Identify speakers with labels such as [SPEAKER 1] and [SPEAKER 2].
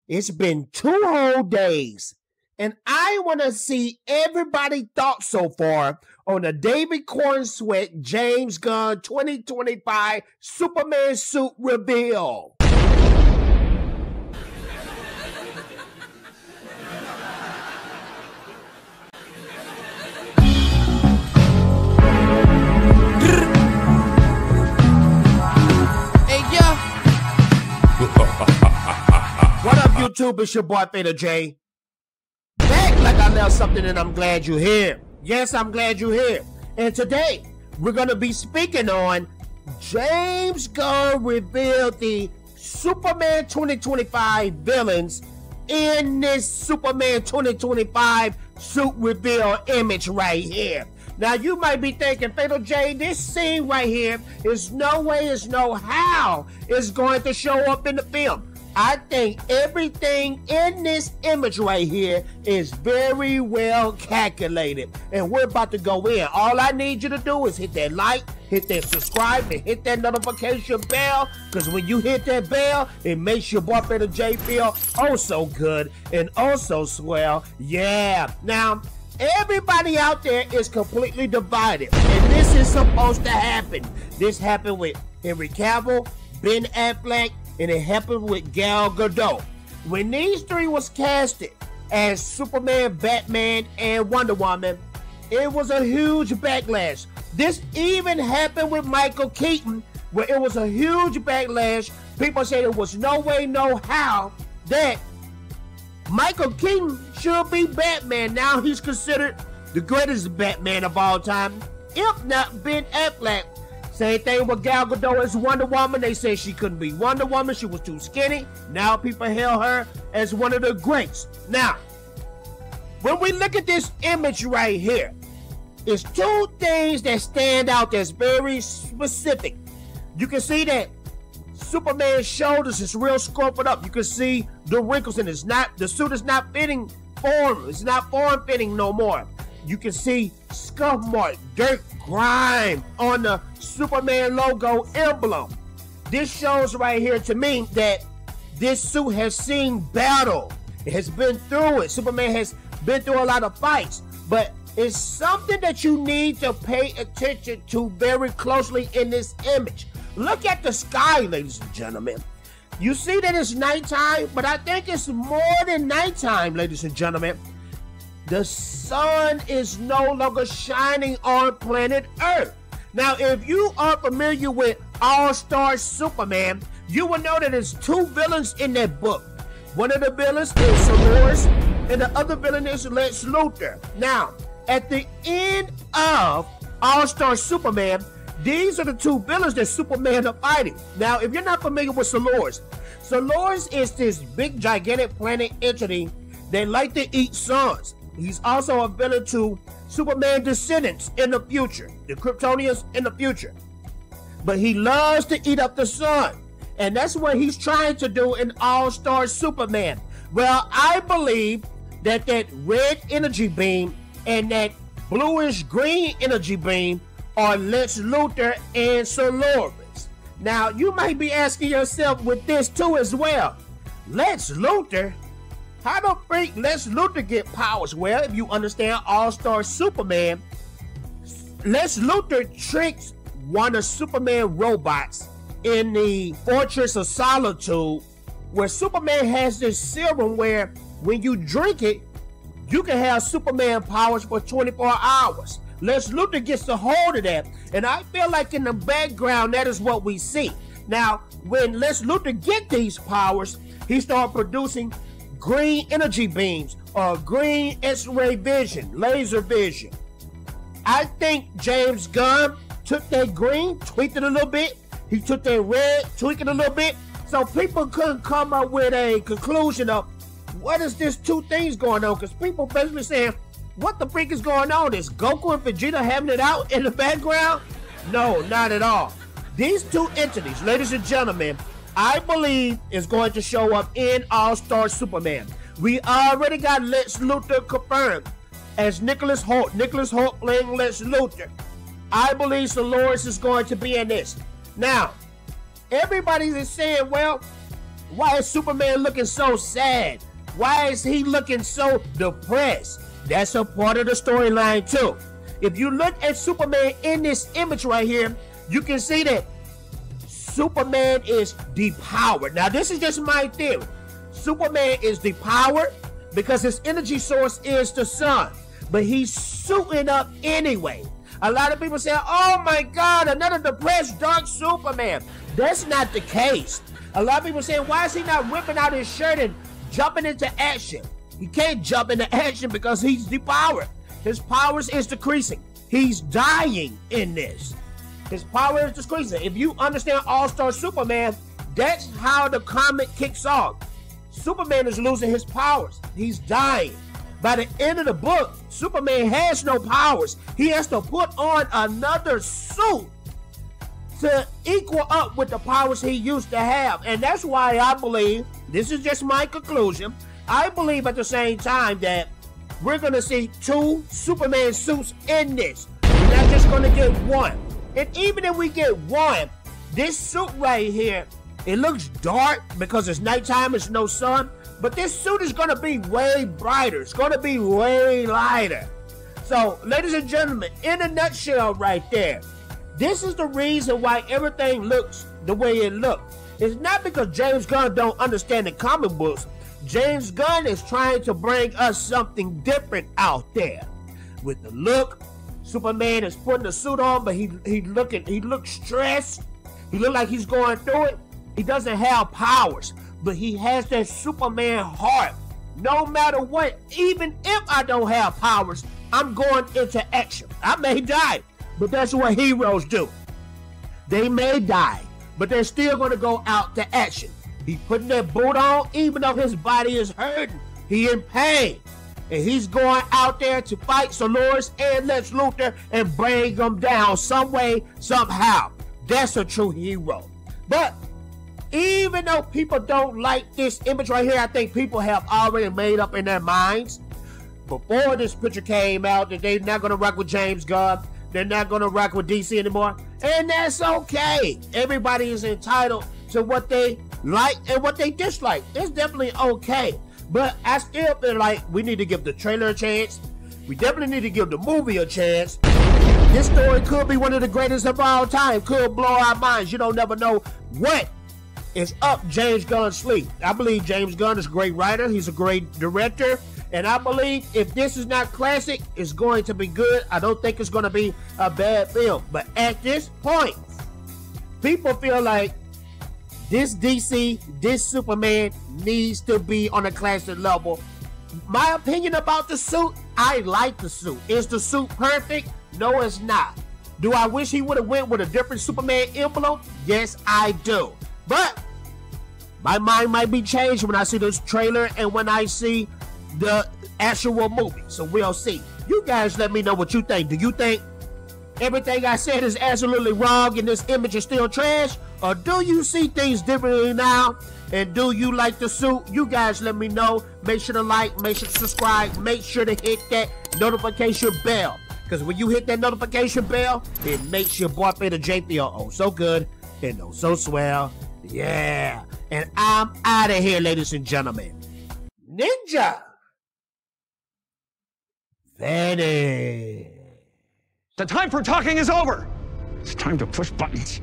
[SPEAKER 1] It's been 2 whole days, and I want to see everybody's thoughts so far on the David Corenswet James Gunn 2025 Superman suit reveal. What up, YouTube? It's your boy Fader J. Back like I left something, and I'm glad you're here. Yes, I'm glad you're here. And today, we're going to be speaking on James Gunn revealed the Superman 2025 villains in this Superman 2025 suit reveal image right here. Now, you might be thinking, Fatal J, this scene right here is no way, is no how it's going to show up in the film. I think everything in this image right here is very well calculated. And we're about to go in. All I need you to do is hit that like, hit that subscribe, and hit that notification bell. Because when you hit that bell, it makes your boy Fatal J feel oh so good and oh so swell. Yeah. Now, everybody out there is completely divided. And this is supposed to happen. This happened with Henry Cavill, Ben Affleck, and it happened with Gal Gadot. When these three was casted as Superman, Batman, and Wonder Woman, it was a huge backlash. This even happened with Michael Keaton, where it was a huge backlash. People said it was no way, no how that Michael Keaton should be Batman. Now he's considered the greatest Batman of all time, if not Ben Affleck. Same thing with Gal Gadot as Wonder Woman. They said she couldn't be Wonder Woman. She was too skinny. Now people hail her as one of the greats. Now, when we look at this image right here, it's two things that stand out that's very specific. You can see that Superman's shoulders is real scruffed up. You can see the wrinkles, and the suit is not fitting form. It's not form fitting no more. You can see scuff mark, dirt, grime on the Superman logo emblem. This shows right here to me that this suit has seen battle. It has been through it. Superman has been through a lot of fights, but it's something that you need to pay attention to very closely in this image. Look at the sky, ladies and gentlemen. You see that it's nighttime, but I think it's more than nighttime, ladies and gentlemen. The sun is no longer shining on planet Earth. Now, if you are familiar with All-Star Superman, you will know that there's two villains in that book. One of the villains is Solaris, and the other villain is Lex Luthor. Now, at the end of All-Star Superman, these are the two villains that Superman are fighting. Now, if you're not familiar with Solaris, Solaris is this big, gigantic planet entity that like to eat suns. He's also a villain to Superman descendants in the future, the Kryptonians in the future. But he loves to eat up the sun. And that's what he's trying to do in All-Star Superman. Well, I believe that that red energy beam and that bluish green energy beam are Lex Luthor and Solaris. Now, you might be asking yourself with this too as well. Lex Luthor? How the freak Lex Luthor get powers? Well, if you understand All-Star Superman, Lex Luthor tricks one of Superman robots in the Fortress of Solitude, where Superman has this serum where when you drink it, you can have Superman powers for 24 hours. Lex Luthor gets a hold of that, and I feel like in the background, that is what we see. Now, when Lex Luthor get these powers, he starts producing green energy beams or green X-ray vision, laser vision. I think James Gunn took that green, tweaked it a little bit. He took that red, tweaked it a little bit. So people couldn't come up with a conclusion of what is this two things going on? Because people basically saying, what the freak is going on? Is Goku and Vegeta having it out in the background? No, not at all. These two entities, ladies and gentlemen, I believe is going to show up in All-Star Superman. We already got Lex Luthor confirmed as Nicholas Hoult. Nicholas Hoult playing Lex Luthor. I believe Solaris is going to be in this. Now, everybody is saying, well, Why is Superman looking so sad? Why is he looking so depressed? That's a part of the storyline too. If you look at Superman in this image right here, you can see that Superman is depowered. Now, this is just my theory. Superman is depowered because his energy source is the sun, but he's suiting up anyway. A lot of people say, oh my God, another depressed, dark Superman. That's not the case. A lot of people say, why is he not ripping out his shirt and jumping into action? He can't jump into action because he's depowered. His powers is decreasing. He's dying in this. His power is decreasing. If you understand All-Star Superman, that's how the comic kicks off. Superman is losing his powers. He's dying. By the end of the book, Superman has no powers. He has to put on another suit to equal up with the powers he used to have. And that's why I believe, this is just my conclusion, I believe at the same time that we're going to see 2 Superman suits in this. We're not just going to get one. And even if we get one, this suit right here, it looks dark because it's nighttime, it's no sun. But this suit is going to be way brighter. It's going to be way lighter. So, ladies and gentlemen, in a nutshell right there, this is the reason why everything looks the way it looks. It's not because James Gunn don't understand the comic books. James Gunn is trying to bring us something different out there. With the look, Superman is putting the suit on, but he looks stressed. He looks like he's going through it. He doesn't have powers, but he has that Superman heart. No matter what, even if I don't have powers, I'm going into action. I may die, but that's what heroes do. They may die, but they're still going to go out to action. He's putting that boot on, even though his body is hurting. He's in pain. And he's going out there to fight Solaris and Lex Luthor and bring them down some way, somehow. That's a true hero. But even though people don't like this image right here, I think people have already made up in their minds before this picture came out that they're not going to rock with James Gunn. They're not going to rock with DC anymore. And that's okay. Everybody is entitled to what they like and what they dislike. It's definitely okay. But I still feel like we need to give the trailer a chance. We definitely need to give the movie a chance. This story could be one of the greatest of all time. Could blow our minds. You don't never know what is up James Gunn's sleeve. I believe James Gunn is a great writer. He's a great director. And I believe if this is not classic, it's going to be good. I don't think it's going to be a bad film. But at this point, people feel like this DC, this Superman needs to be on a classic level. My opinion about the suit, I like the suit. Is the suit perfect? No, it's not. Do I wish he would have went with a different Superman emblem? Yes, I do. But my mind might be changed when I see this trailer and when I see the actual movie. So we'll see. You guys let me know what you think. Do you think everything I said is absolutely wrong and this image is still trash? Or do you see things differently now? And do you like the suit? You guys let me know. Make sure to like, make sure to subscribe, make sure to hit that notification bell. Because when you hit that notification bell, it makes your boy Feta J feel oh so good and oh so swell. Yeah. And I'm out of here, ladies and gentlemen. Ninja Vanish.
[SPEAKER 2] The time for talking is over. It's time to push buttons.